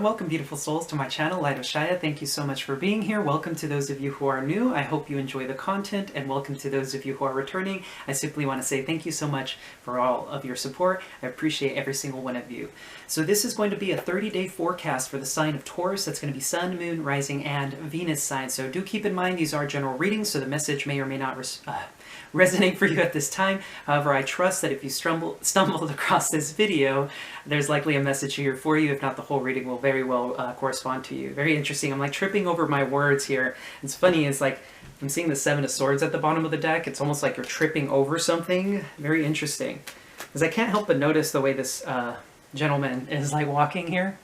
welcome beautiful souls to my channel, Light of Shaya. Thank you so much for being here. Welcome to those of you who are new. I hope you enjoy the content, and welcome to those of you who are returning. I simply want to say thank you so much for all of your support. I appreciate every single one of you. So this is going to be a 30-day forecast for the sign of Taurus. That's going to be Sun, Moon, Rising, and Venus signs. So do keep in mind these are general readings, so the message may or may not resonate for you at this time. However, I trust that if you stumbled across this video, there's likely a message here for you. If not, the whole reading will very well correspond to you. Very interesting. I'm like tripping over my words here. It's funny, it's like I'm seeing the Seven of Swords at the bottom of the deck. It's almost like you're tripping over something. Very interesting. Because I can't help but notice the way this gentleman is like walking here.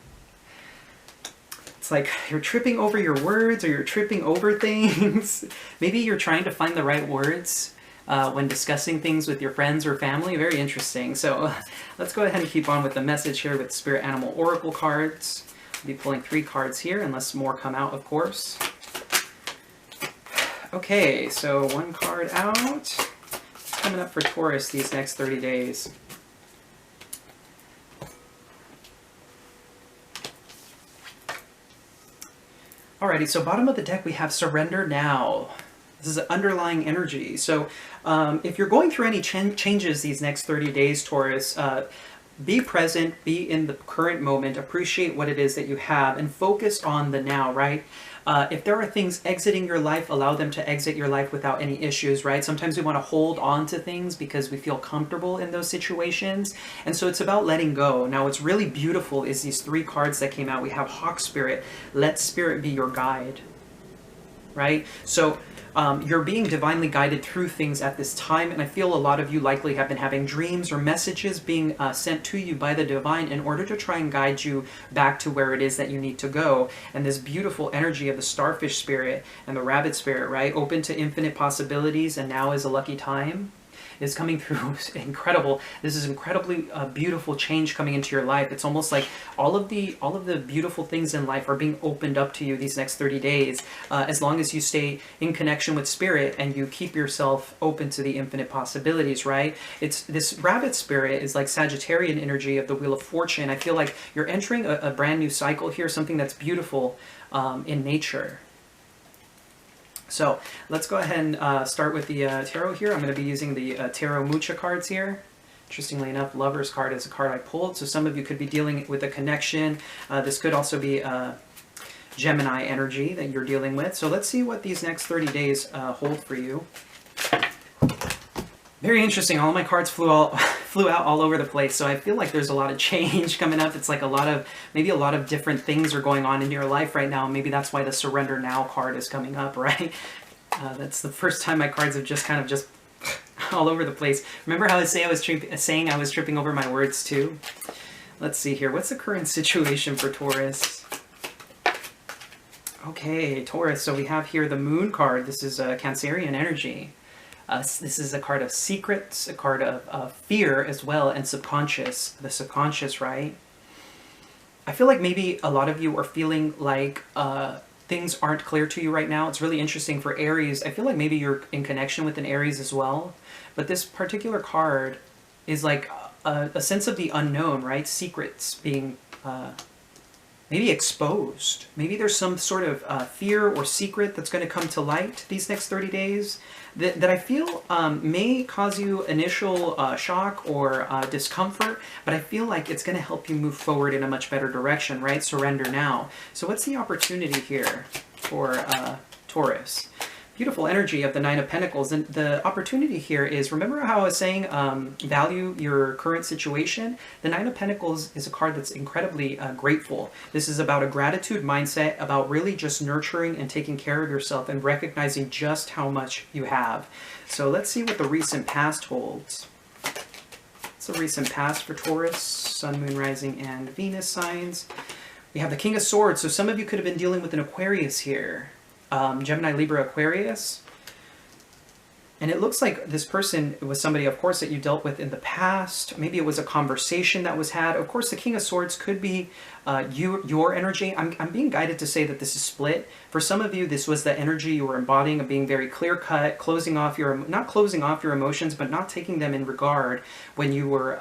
It's like you're tripping over your words, or you're tripping over things. Maybe you're trying to find the right words when discussing things with your friends or family. Very interesting. So let's go ahead and keep on with the message here with Spirit Animal Oracle cards. I'll be pulling 3 cards here, unless more come out, of course. Okay, so 1 card out. What's coming up for Taurus these next 30 days? Alrighty, so bottom of the deck we have Surrender Now. This is an underlying energy. So if you're going through any changes these next 30 days, Taurus, be present, be in the current moment, appreciate what it is that you have, and focus on the now, right? If there are things exiting your life, allow them to exit your life without any issues, right? Sometimes we want to hold on to things because we feel comfortable in those situations. And so it's about letting go. Now, what's really beautiful is these 3 cards that came out. We have Hawk Spirit. Let Spirit be your guide, right? So you're being divinely guided through things at this time, and I feel a lot of you likely have been having dreams or messages being sent to you by the divine in order to try and guide you back to where it is that you need to go. And this beautiful energy of the starfish spirit and the rabbit spirit, right? Open to infinite possibilities, and now is a lucky time, is coming through. Incredible. This is incredibly beautiful change coming into your life. It's almost like all of the beautiful things in life are being opened up to you these next 30 days, as long as you stay in connection with spirit and you keep yourself open to the infinite possibilities, right? It's this rabbit spirit is like Sagittarian energy of the Wheel of Fortune. I feel like you're entering a brand new cycle here, something that's beautiful in nature. So let's go ahead and start with the tarot here. I'm going to be using the Tarot Mucha cards here. Interestingly enough, Lover's card is a card I pulled. So some of you could be dealing with a connection. This could also be Gemini energy that you're dealing with. So let's see what these next 30 days hold for you. Very interesting. All my cards flew out all over the place. So I feel like there's a lot of change coming up. It's like maybe a lot of different things are going on in your life right now. Maybe that's why the Surrender Now card is coming up, right? That's the first time my cards have just all over the place. Remember how I was saying I was tripping over my words too? Let's see here. What's the current situation for Taurus? Okay, Taurus. So we have here the Moon card. This is Cancerian energy. This is a card of secrets, a card of fear as well, and subconscious, the subconscious, right? I feel like maybe a lot of you are feeling like things aren't clear to you right now. It's really interesting for Aries. I feel like maybe you're in connection with an Aries as well. But this particular card is like a sense of the unknown, right? Secrets being maybe exposed. Maybe there's some sort of fear or secret that's going to come to light these next 30 days that I feel may cause you initial shock or discomfort, but I feel like it's going to help you move forward in a much better direction, right? Surrender now. So what's the opportunity here for Taurus? Beautiful energy of the Nine of Pentacles. And the opportunity here is, remember how I was saying value your current situation? The Nine of Pentacles is a card that's incredibly grateful. This is about a gratitude mindset, about really just nurturing and taking care of yourself and recognizing just how much you have. So let's see what the recent past holds. What's the recent past for Taurus, Sun, Moon, Rising, and Venus signs? We have the King of Swords. So some of you could have been dealing with an Aquarius here. Gemini, Libra, Aquarius. And it looks like this person was somebody, of course, that you dealt with in the past. Maybe it was a conversation that was had. Of course, the King of Swords could be your energy. I'm being guided to say that this is split. For some of you, this was the energy you were embodying of being very clear-cut, closing off not closing off your emotions, but not taking them in regard when you were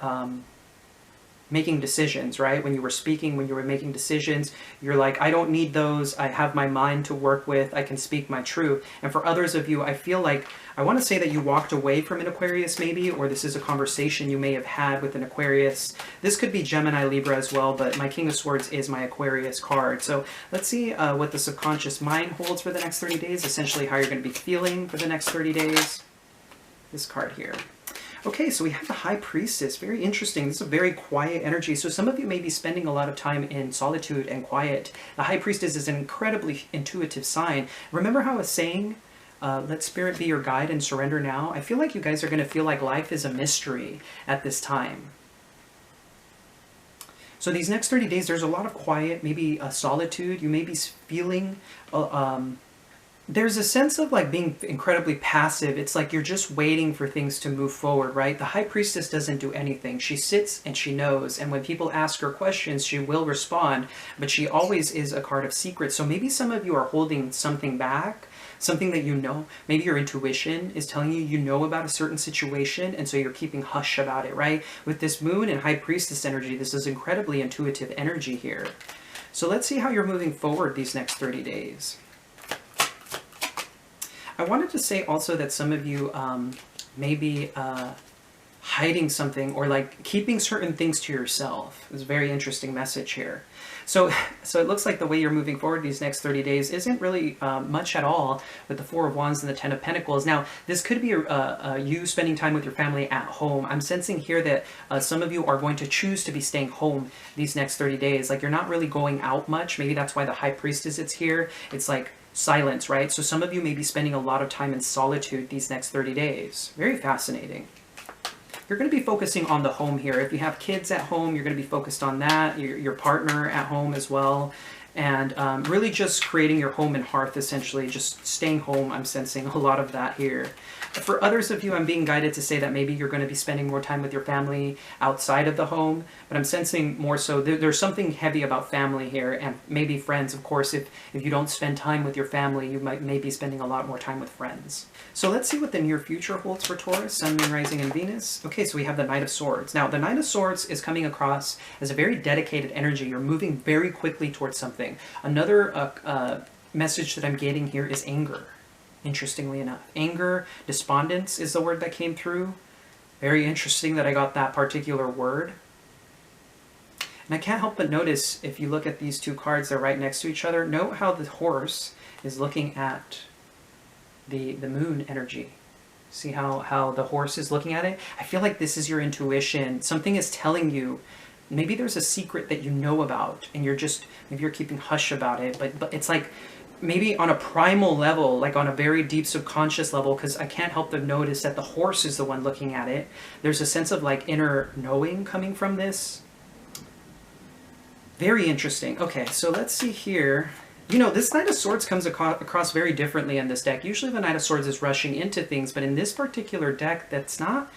making decisions, right? When you were speaking, when you were making decisions, you're like, I don't need those. I have my mind to work with. I can speak my truth. And for others of you, I feel like, I want to say that you walked away from an Aquarius maybe, or this is a conversation you may have had with an Aquarius. This could be Gemini, Libra as well, but my King of Swords is my Aquarius card. So let's see what the subconscious mind holds for the next 30 days, essentially how you're going to be feeling for the next 30 days. This card here. Okay, so we have the High Priestess. Very interesting. This is a very quiet energy. So some of you may be spending a lot of time in solitude and quiet. The High Priestess is an incredibly intuitive sign. Remember how I was saying, let Spirit be your guide and surrender now? I feel like you guys are going to feel like life is a mystery at this time. So these next 30 days, there's a lot of quiet, maybe solitude. You may be feeling... there's a sense of like being incredibly passive. It's like you're just waiting for things to move forward, right? The High Priestess doesn't do anything. She sits and she knows. And when people ask her questions, she will respond. But she always is a card of secret. So maybe some of you are holding something back, something that you know. Maybe your intuition is telling you know about a certain situation. And so you're keeping hush about it, right? With this Moon and High Priestess energy, this is incredibly intuitive energy here. So let's see how you're moving forward these next 30 days. I wanted to say also that some of you may be hiding something or like keeping certain things to yourself. It's a very interesting message here. So it looks like the way you're moving forward these next 30 days isn't really much at all with the Four of Wands and the Ten of Pentacles. Now, this could be you spending time with your family at home. I'm sensing here that some of you are going to choose to be staying home these next 30 days. Like you're not really going out much. Maybe that's why the High Priestess is here. It's like silence, right? So some of you may be spending a lot of time in solitude these next 30 days. Very fascinating. You're going to be focusing on the home here. If you have kids at home, you're going to be focused on that, your partner at home as well. And really just creating your home and hearth, essentially, just staying home. I'm sensing a lot of that here. For others of you, I'm being guided to say that maybe you're going to be spending more time with your family outside of the home, but I'm sensing more so there's something heavy about family here, and maybe friends. Of course, if you don't spend time with your family, you may be spending a lot more time with friends. So let's see what the near future holds for Taurus, Sun, Moon, Rising, and Venus. Okay, so we have the Knight of Swords. Now, the Knight of Swords is coming across as a very dedicated energy. You're moving very quickly towards something. Another message that I'm getting here is anger. Interestingly enough, anger, despondence is the word that came through. Very interesting that I got that particular word. And I can't help but notice, if you look at these two cards, they're right next to each other. Note how the horse is looking at the moon energy. See how the horse is looking at it? I feel like this is your intuition. Something is telling you, maybe there's a secret that you know about, and maybe you're keeping hush about it, but it's like, maybe on a primal level, like on a very deep subconscious level, because I can't help but notice that the horse is the one looking at it. There's a sense of like inner knowing coming from this. Very interesting. Okay, so let's see here. You know, this Knight of Swords comes across very differently in this deck. Usually the Knight of Swords is rushing into things, but in this particular deck, that's not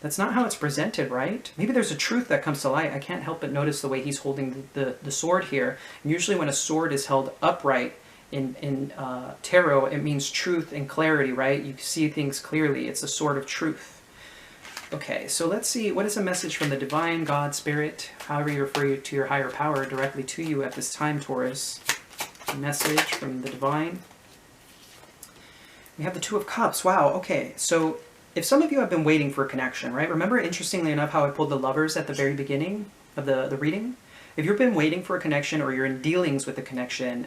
how it's presented, right? Maybe there's a truth that comes to light. I can't help but notice the way he's holding the sword here. And usually when a sword is held upright, in tarot, it means truth and clarity, right? You see things clearly. It's a sword of truth. Okay, so let's see. What is a message from the divine, God, spirit, however you refer to your higher power, directly to you at this time, Taurus? A message from the divine. We have the Two of Cups. Wow, okay. So if some of you have been waiting for a connection, right? Remember, interestingly enough, how I pulled the Lovers at the very beginning of the reading? If you've been waiting for a connection or you're in dealings with a connection,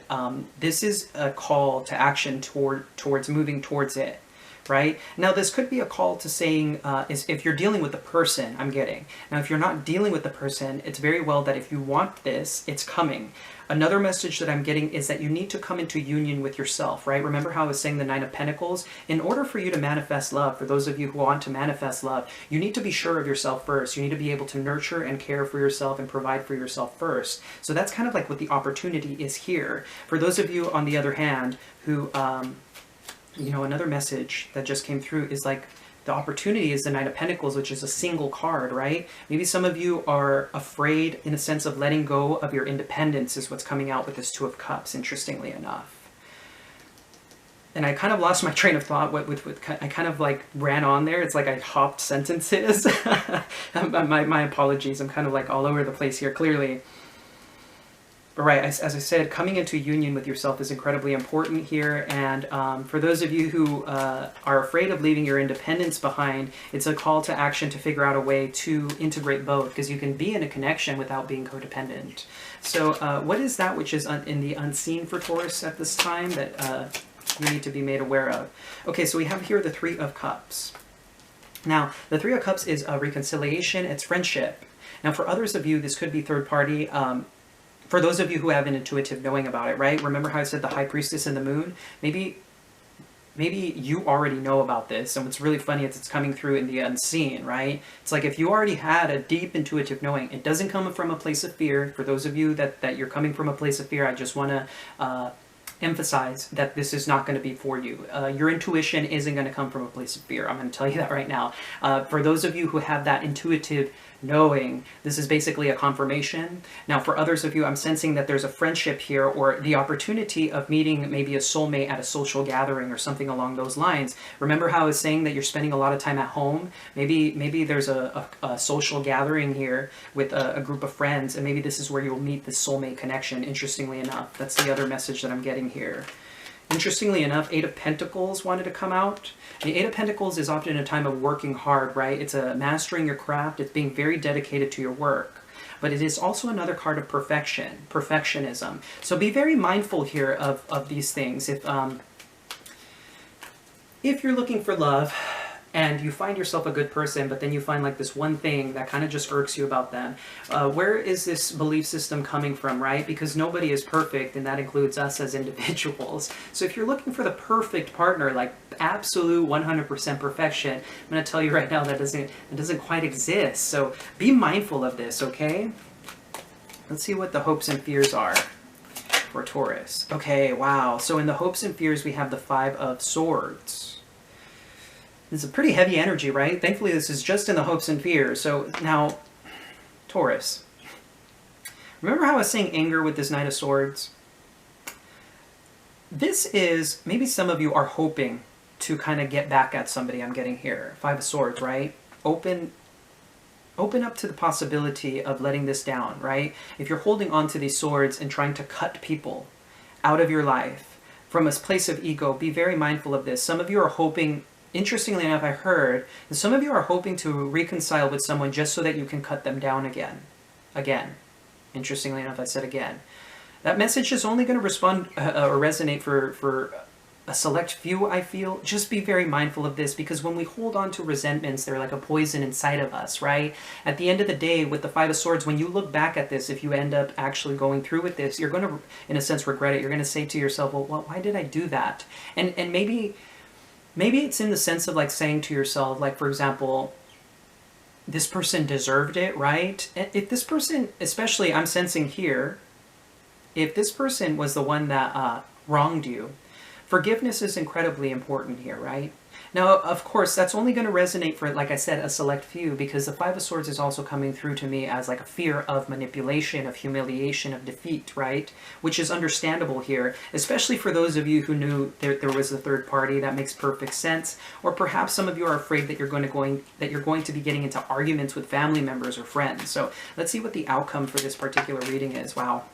this is a call to action towards moving towards it, right? Now, this could be a call to saying, if you're dealing with the person, I'm getting. Now, if you're not dealing with the person, it's very well that if you want this, it's coming. Another message that I'm getting is that you need to come into union with yourself, right? Remember how I was saying the Nine of Pentacles? In order for you to manifest love, for those of you who want to manifest love, you need to be sure of yourself first. You need to be able to nurture and care for yourself and provide for yourself first. So that's kind of like what the opportunity is here. For those of you, on the other hand, who, you know, another message that just came through is like, the opportunity is the Knight of Pentacles, which is a single card, right? Maybe some of you are afraid in a sense of letting go of your independence is what's coming out with this Two of Cups, interestingly enough. and I kind of lost my train of thought I kind of like ran on there. It's like I hopped sentences. My apologies. I'm kind of like all over the place here, clearly. But right, as I said, coming into union with yourself is incredibly important here. And for those of you who are afraid of leaving your independence behind, it's a call to action to figure out a way to integrate both, because you can be in a connection without being codependent. So what is that which is in the unseen for Taurus at this time that you need to be made aware of? Okay, so we have here the Three of Cups. Now, the Three of Cups is a reconciliation, it's friendship. Now, for others of you, this could be third party. For those of you who have an intuitive knowing about it, right? Remember how I said the High Priestess and the Moon? Maybe you already know about this, and what's really funny is it's coming through in the unseen, right? It's like if you already had a deep intuitive knowing, it doesn't come from a place of fear. For those of you that you're coming from a place of fear, I just want to emphasize that this is not going to be for you. Your intuition isn't going to come from a place of fear. I'm going to tell you that right now. For those of you who have that intuitive knowing, this is basically a confirmation. Now, for others of you, I'm sensing that there's a friendship here, or the opportunity of meeting maybe a soulmate at a social gathering or something along those lines. Remember how I was saying that you're spending a lot of time at home? Maybe there's a social gathering here with a group of friends, and maybe this is where you'll meet this soulmate connection, interestingly enough. That's the other message that I'm getting here. Interestingly enough, Eight of Pentacles wanted to come out. The Eight of Pentacles is often a time of working hard, right? It's a mastering your craft. It's being very dedicated to your work. But it is also another card of perfection, perfectionism. So be very mindful here of these things. If you're looking for love and you find yourself a good person, but then you find like this one thing that kind of just irks you about them, where is this belief system coming from, right? Because nobody is perfect, and that includes us as individuals. So if you're looking for the perfect partner, like absolute 100% perfection, I'm going to tell you right now that doesn't quite exist. So be mindful of this, okay? Let's see what the hopes and fears are for Taurus. Okay, wow. So in the hopes and fears, we have the Five of Swords. It's a pretty heavy energy, right? Thankfully, this is just in the hopes and fears. So now, Taurus. Remember how I was saying anger with this Knight of Swords? This is, maybe some of you are hoping to kind of get back at somebody. I'm getting here. Five of Swords, right? Open up to the possibility of letting this down, right? If you're holding on to these swords and trying to cut people out of your life from a place of ego, be very mindful of this. Some of you are hoping, interestingly enough, I heard that some of you are hoping to reconcile with someone just so that you can cut them down again. Again. Interestingly enough, I said again. That message is only going to respond or resonate for a select few, I feel. Just be very mindful of this, because when we hold on to resentments, they're like a poison inside of us, right? At the end of the day, with the Five of Swords, when you look back at this, if you end up actually going through with this, you're going to, in a sense, regret it. You're going to say to yourself, well, why did I do that? And maybe it's in the sense of like saying to yourself, like, for example, this person deserved it, right? If this person, especially I'm sensing here, if this person was the one that wronged you, forgiveness is incredibly important here, right? Now, of course, that's only going to resonate for, like I said, a select few, because the Five of Swords is also coming through to me as like a fear of manipulation, of humiliation, of defeat, right? Which is understandable here, especially for those of you who knew there was a third party. That makes perfect sense. Or perhaps some of you are afraid that you're going to be getting into arguments with family members or friends. So let's see what the outcome for this particular reading is. Wow.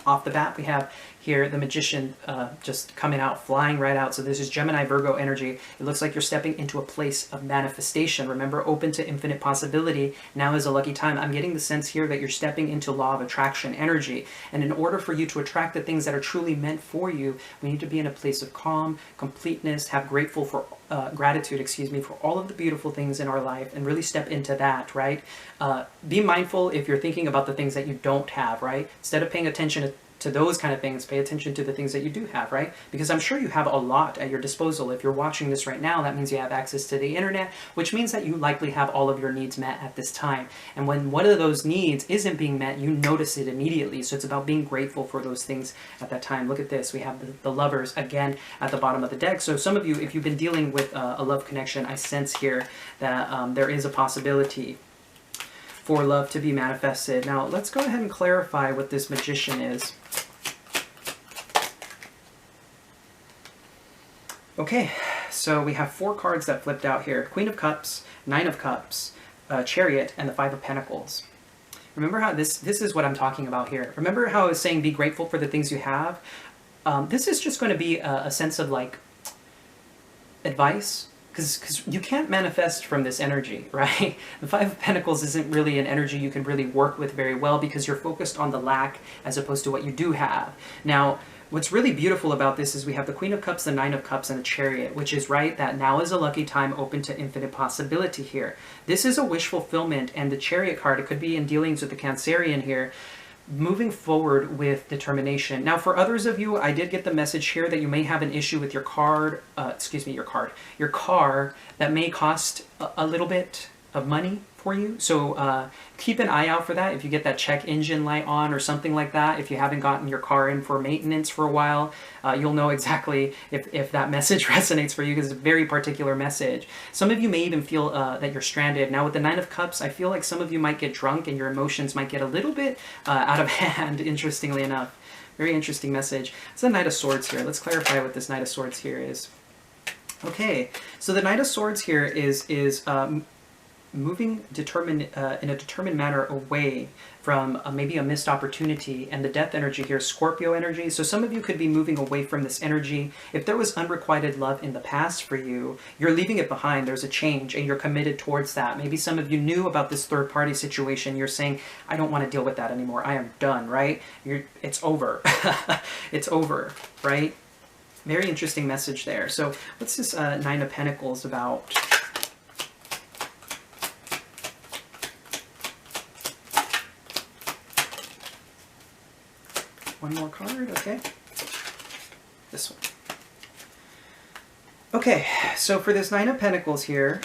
Off the bat, we have here the Magician just coming out, flying right out. So this is Gemini, Virgo energy. It looks like you're stepping into a place of manifestation. Remember, open to infinite possibility. Now is a lucky time. I'm getting the sense here that you're stepping into law of attraction energy. And in order for you to attract the things that are truly meant for you, we need to be in a place of calm, completeness, have gratitude for all of the beautiful things in our life, and really step into that, right? Be mindful if you're thinking about the things that you don't have, right? Instead of paying attention to those kind of things, pay attention to the things that you do have, right? Because I'm sure you have a lot at your disposal. If you're watching this right now, that means you have access to the internet, which means that you likely have all of your needs met at this time. And when one of those needs isn't being met, you notice it immediately. So it's about being grateful for those things at that time. Look at this. We have the Lovers again at the bottom of the deck. So some of you, if you've been dealing with a love connection, I sense here that there is a possibility for love to be manifested. Now, let's go ahead and clarify what this Magician is. Okay, so we have 4 cards that flipped out here. Queen of Cups, Nine of Cups, Chariot, and the Five of Pentacles. Remember how this is what I'm talking about here. Remember how I was saying be grateful for the things you have? This is just going to be a sense of like advice, because you can't manifest from this energy, right? The Five of Pentacles isn't really an energy you can really work with very well because you're focused on the lack as opposed to what you do have. Now, what's really beautiful about this is we have the Queen of Cups, the Nine of Cups, and the Chariot, which is right that now is a lucky time open to infinite possibility here. This is a wish fulfillment, and the Chariot card, it could be in dealings with the Cancerian here, moving forward with determination. Now, for others of you, I did get the message here that you may have an issue with your car that may cost a little bit of money for you. So keep an eye out for that. If you get that check engine light on or something like that, if you haven't gotten your car in for maintenance for a while, you'll know exactly if that message resonates for you, because it's a very particular message. Some of you may even feel that you're stranded. Now with the Nine of Cups, I feel like some of you might get drunk and your emotions might get a little bit out of hand, interestingly enough. Very interesting message. It's the Knight of Swords here. Let's clarify what this Knight of Swords here is. Okay, so the Knight of Swords here is moving in a determined manner away from maybe a missed opportunity, and the Death energy here, Scorpio energy. So some of you could be moving away from this energy. If there was unrequited love in the past for you, you're leaving it behind. There's a change and you're committed towards that. Maybe some of you knew about this third party situation. You're saying, I don't want to deal with that anymore. I am done, right? It's over. It's over, right? Very interesting message there. So what's this Nine of Pentacles about? One more card, okay. This one. Okay, so for this Nine of Pentacles here,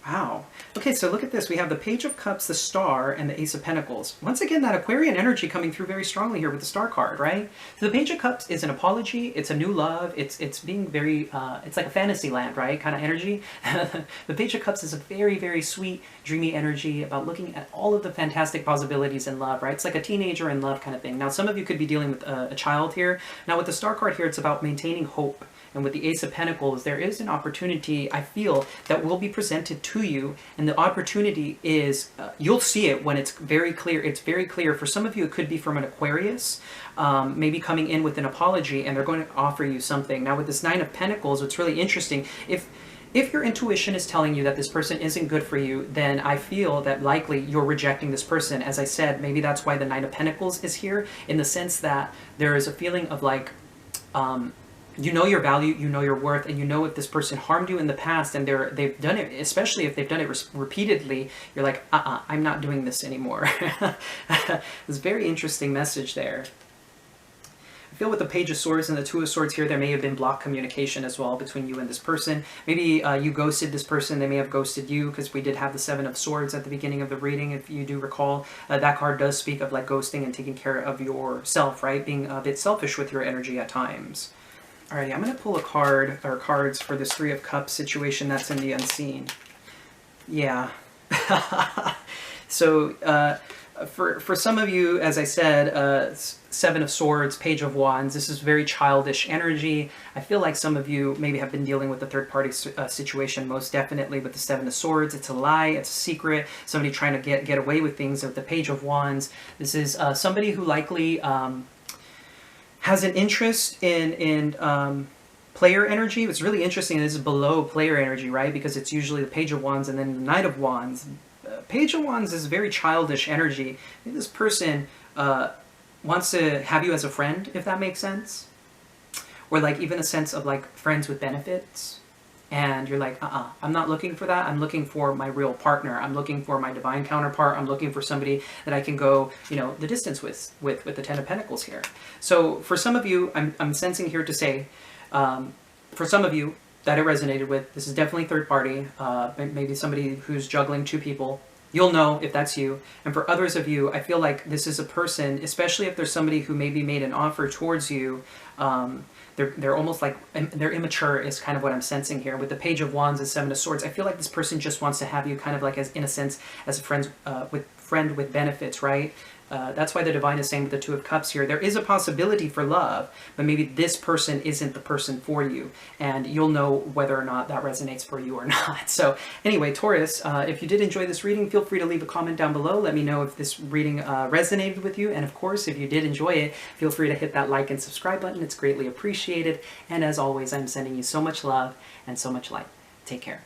wow. Okay, so look at this. We have the Page of Cups, the Star, and the Ace of Pentacles. Once again, that Aquarian energy coming through very strongly here with the Star card, right? So the Page of Cups is an apology. It's a new love. It's being very, it's like a fantasy land, right? Kind of energy. The Page of Cups is a very, very sweet, dreamy energy about looking at all of the fantastic possibilities in love, right? It's like a teenager in love kind of thing. Now, some of you could be dealing with a child here. Now, with the Star card here, it's about maintaining hope. And with the Ace of Pentacles, there is an opportunity, I feel, that will be presented to you. And the opportunity is, you'll see it when it's very clear. It's very clear. For some of you, it could be from an Aquarius, maybe coming in with an apology, and they're going to offer you something. Now, with this Nine of Pentacles, what's really interesting, if your intuition is telling you that this person isn't good for you, then I feel that likely you're rejecting this person. As I said, maybe that's why the Nine of Pentacles is here, in the sense that there is a feeling of like, you know your value, you know your worth, and you know if this person harmed you in the past and they've done it, especially if they've done it repeatedly, you're like, I'm not doing this anymore. It's a very interesting message there. I feel with the Page of Swords and the Two of Swords here, there may have been blocked communication as well between you and this person. Maybe you ghosted this person, they may have ghosted you, because we did have the Seven of Swords at the beginning of the reading, if you do recall. That card does speak of like ghosting and taking care of yourself, right? Being a bit selfish with your energy at times. Alrighty, I'm going to pull a card, or cards, for this Three of Cups situation that's in the unseen. Yeah. So, for some of you, as I said, Seven of Swords, Page of Wands, this is very childish energy. I feel like some of you maybe have been dealing with the third-party situation, most definitely with the Seven of Swords. It's a lie, it's a secret, somebody trying to get away with things. With the Page of Wands, this is somebody who likely has an interest in player energy. It's really interesting. This is below player energy, right? Because it's usually the Page of Wands and then the Knight of Wands. Page of Wands is very childish energy. This person wants to have you as a friend, if that makes sense. Or like even a sense of like friends with benefits. And you're like, I'm not looking for that. I'm looking for my real partner. I'm looking for my divine counterpart. I'm looking for somebody that I can go, you know, the distance with the Ten of Pentacles here. So for some of you, I'm sensing here to say, for some of you that it resonated with, this is definitely third party, maybe somebody who's juggling two people. You'll know if that's you. And for others of you, I feel like this is a person, especially if there's somebody who maybe made an offer towards you, they're almost like, they're immature is kind of what I'm sensing here. With the Page of Wands and Seven of Swords, I feel like this person just wants to have you kind of like, as in a sense, as a friend with benefits, right? That's why the divine is saying with the Two of Cups here, there is a possibility for love, but maybe this person isn't the person for you, and you'll know whether or not that resonates for you or not. So anyway, Taurus, if you did enjoy this reading, feel free to leave a comment down below. Let me know if this reading resonated with you, and of course, if you did enjoy it, feel free to hit that like and subscribe button. It's greatly appreciated, and as always, I'm sending you so much love and so much light. Take care.